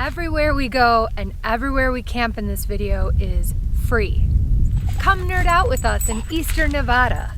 Everywhere we go and everywhere we camp in this video is free. Come nerd out with us in Eastern Nevada.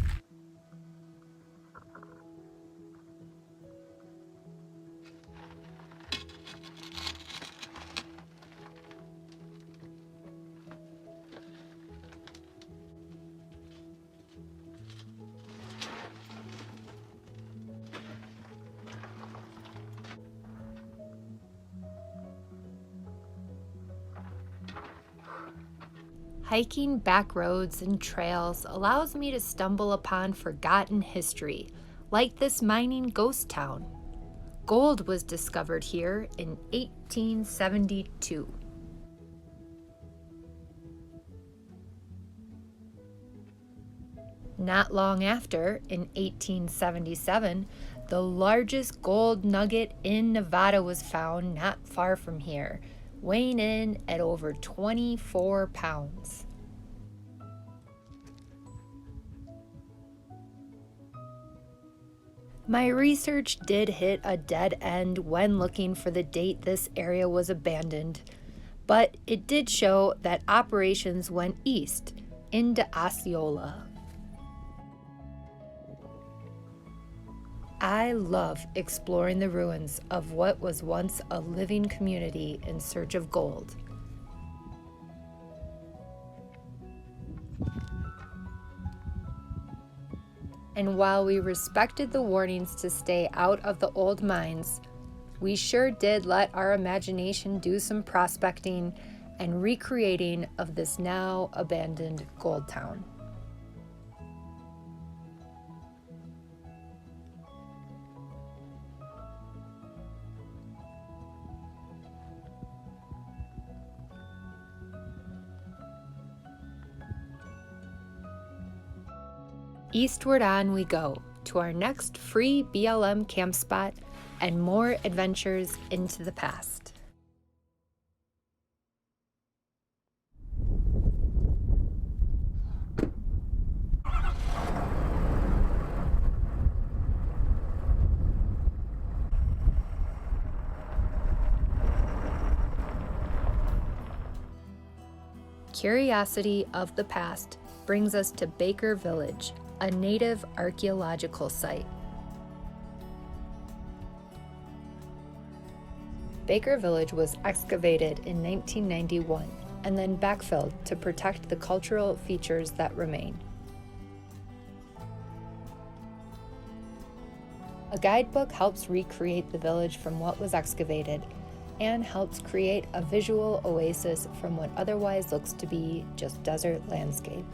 Hiking back roads and trails allows me to stumble upon forgotten history, like this mining ghost town. Gold was discovered here in 1872. Not long after, in 1877, the largest gold nugget in Nevada was found not far from here, weighing in at over 24 pounds. My research did hit a dead end when looking for the date this area was abandoned, but it did show that operations went east into Osceola. I love exploring the ruins of what was once a living community in search of gold. And while we respected the warnings to stay out of the old mines, we sure did let our imagination do some prospecting and recreating of this now abandoned gold town. Eastward on we go to our next free BLM camp spot and more adventures into the past. Curiosity of the past brings us to Baker Village, a native archaeological site. Baker Village was excavated in 1991 and then backfilled to protect the cultural features that remain. A guidebook helps recreate the village from what was excavated and helps create a visual oasis from what otherwise looks to be just desert landscape.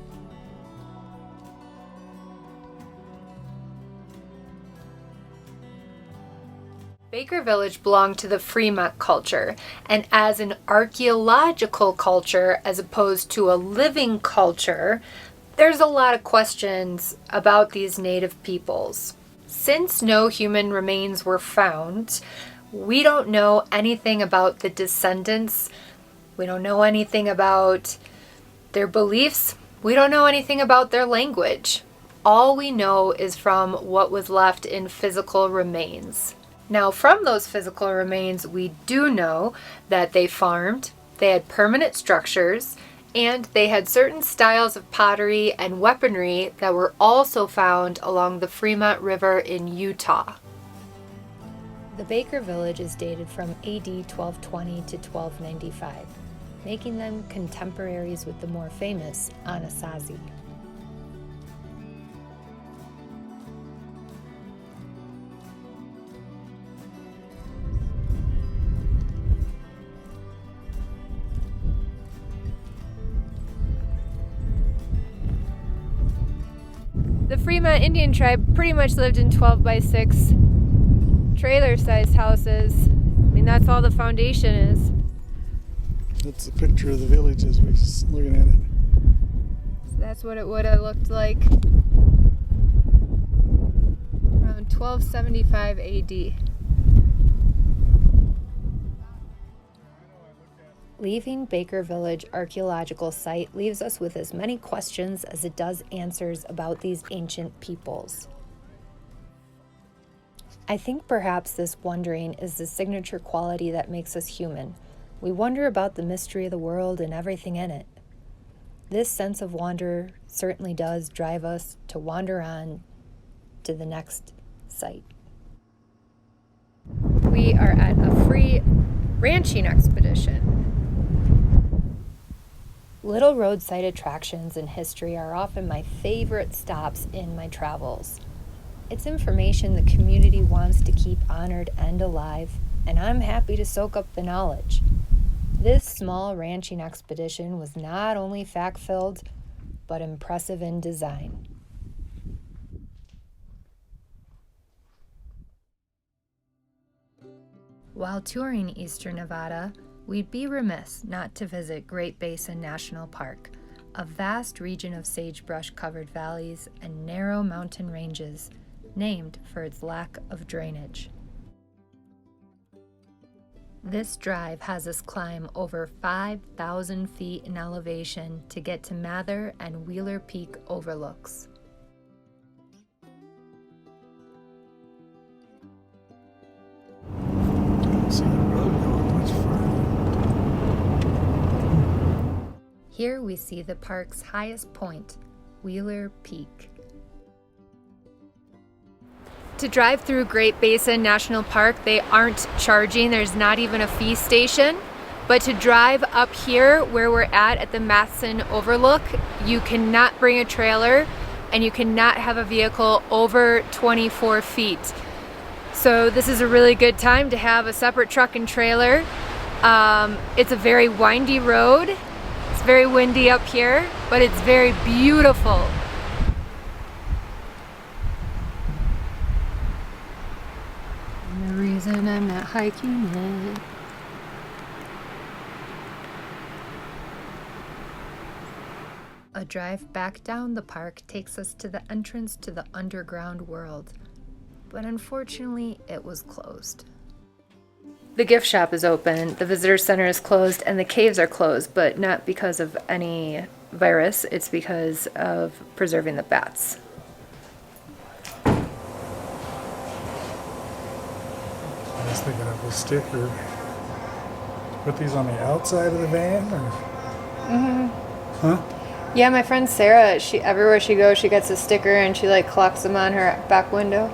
Baker Village belonged to the Fremont culture, and as an archaeological culture as opposed to a living culture, there's a lot of questions about these native peoples. Since no human remains were found, we don't know anything about the descendants. We don't know anything about their beliefs. We don't know anything about their language. All we know is from what was left in physical remains. Now, from those physical remains, we do know that they farmed, they had permanent structures, and they had certain styles of pottery and weaponry that were also found along the Fremont River in Utah. The Baker Village is dated from AD 1220 to 1295, making them contemporaries with the more famous Anasazi. The Fremont Indian tribe pretty much lived in 12-by-6 trailer-sized houses. I mean, that's all the foundation is. That's a picture of the village as we're looking at it. So that's what it would have looked like around 1275 AD. Leaving Baker Village Archaeological Site leaves us with as many questions as it does answers about these ancient peoples. I think perhaps this wondering is the signature quality that makes us human, we wonder about the mystery of the world and everything in it. This sense of wonder certainly does drive us to wander on to the next site. We are at a free ranching expedition. Little roadside attractions and history are often my favorite stops in my travels. It's information the community wants to keep honored and alive, and I'm happy to soak up the knowledge. This small ranching expedition was not only fact-filled, but impressive in design. While touring eastern Nevada, we'd be remiss not to visit Great Basin National Park, a vast region of sagebrush-covered valleys and narrow mountain ranges, named for its lack of drainage. This drive has us climb over 5,000 feet in elevation to get to Mather and Wheeler Peak overlooks. See the road going much further. Here we see the park's highest point, Wheeler Peak. To drive through Great Basin National Park, they aren't charging. There's not even a fee station. But to drive up here where we're at the Basin overlook, you cannot bring a trailer and you cannot have a vehicle over 24 feet. So this is a really good time to have a separate truck and trailer. It's a very windy road. It's very windy up here, but it's very beautiful. And the reason I'm not hiking it. A drive back down the park takes us to the entrance to the underground world. But unfortunately, it was closed. The gift shop is open, the visitor center is closed, and the caves are closed, but not because of any virus, it's because of preserving the bats. I was thinking of a sticker. Put these on the outside of the van, or? Huh? Yeah, my friend Sarah, everywhere she goes, she gets a sticker and she collects them on her back window.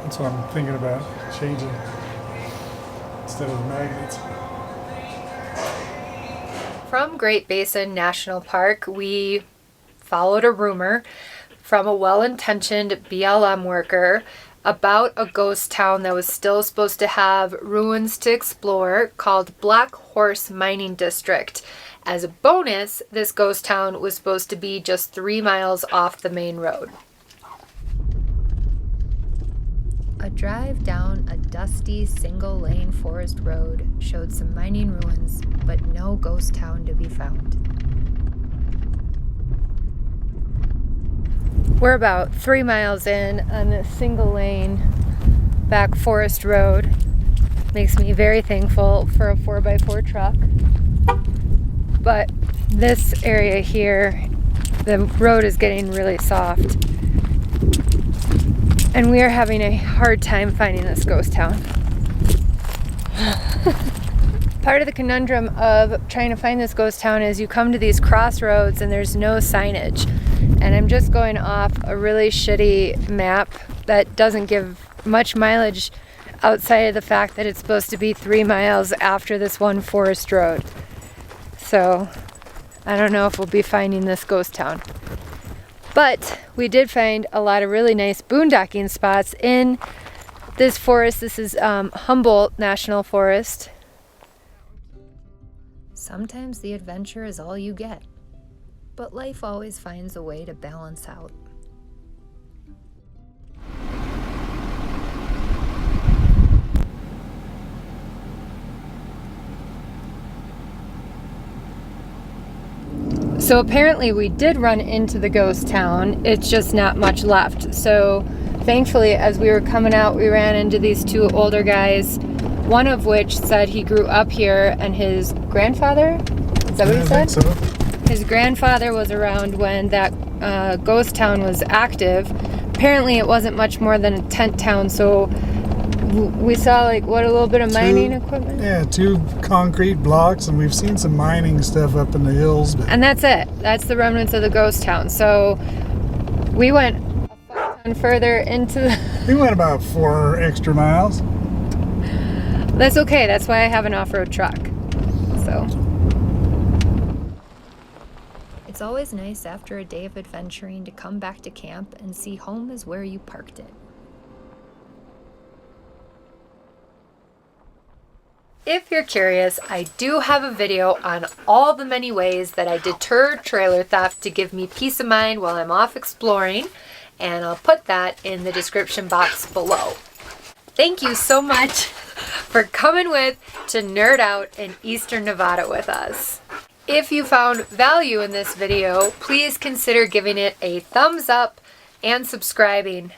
That's what I'm thinking about changing instead of the magnets. From Great Basin National Park, we followed a rumor from a well-intentioned BLM worker about a ghost town that was still supposed to have ruins to explore called Black Horse Mining District. As a bonus, this ghost town was supposed to be just 3 miles off the main road. A drive down a dusty single-lane forest road showed some mining ruins, but no ghost town to be found. We're about 3 miles in on this single-lane back forest road. Makes me very thankful for a 4x4 truck. But this area here, the road is getting really soft. And we are having a hard time finding this ghost town. Part of the conundrum of trying to find this ghost town is you come to these crossroads and there's no signage. And I'm just going off a really shitty map that doesn't give much mileage outside of the fact that it's supposed to be 3 miles after this one forest road. So I don't know if we'll be finding this ghost town. But we did find a lot of really nice boondocking spots in this forest. This is Humboldt National Forest. Sometimes the adventure is all you get, but life always finds a way to balance out. So apparently we did run into the ghost town. It's just not much left. So thankfully, as we were coming out, we ran into these 2 older guys, one of which said he grew up here and his grandfather, is that what he said? I think so. His grandfather was around when that ghost town was active. Apparently it wasn't much more than a tent town, so We saw like what, a little bit of mining equipment? Yeah, 2 concrete blocks, and we've seen some mining stuff up in the hills. But And that's it. That's the remnants of the ghost town. So we went a fuck ton further into the... we went about 4 extra miles. That's okay. That's why I have an off-road truck. So it's always nice after a day of adventuring to come back to camp and see home is where you parked it. If you're curious, I do have a video on all the many ways that I deter trailer theft to give me peace of mind while I'm off exploring, and I'll put that in the description box below. Thank you so much for coming with to nerd out in Eastern Nevada with us. If you found value in this video, please consider giving it a thumbs up and subscribing.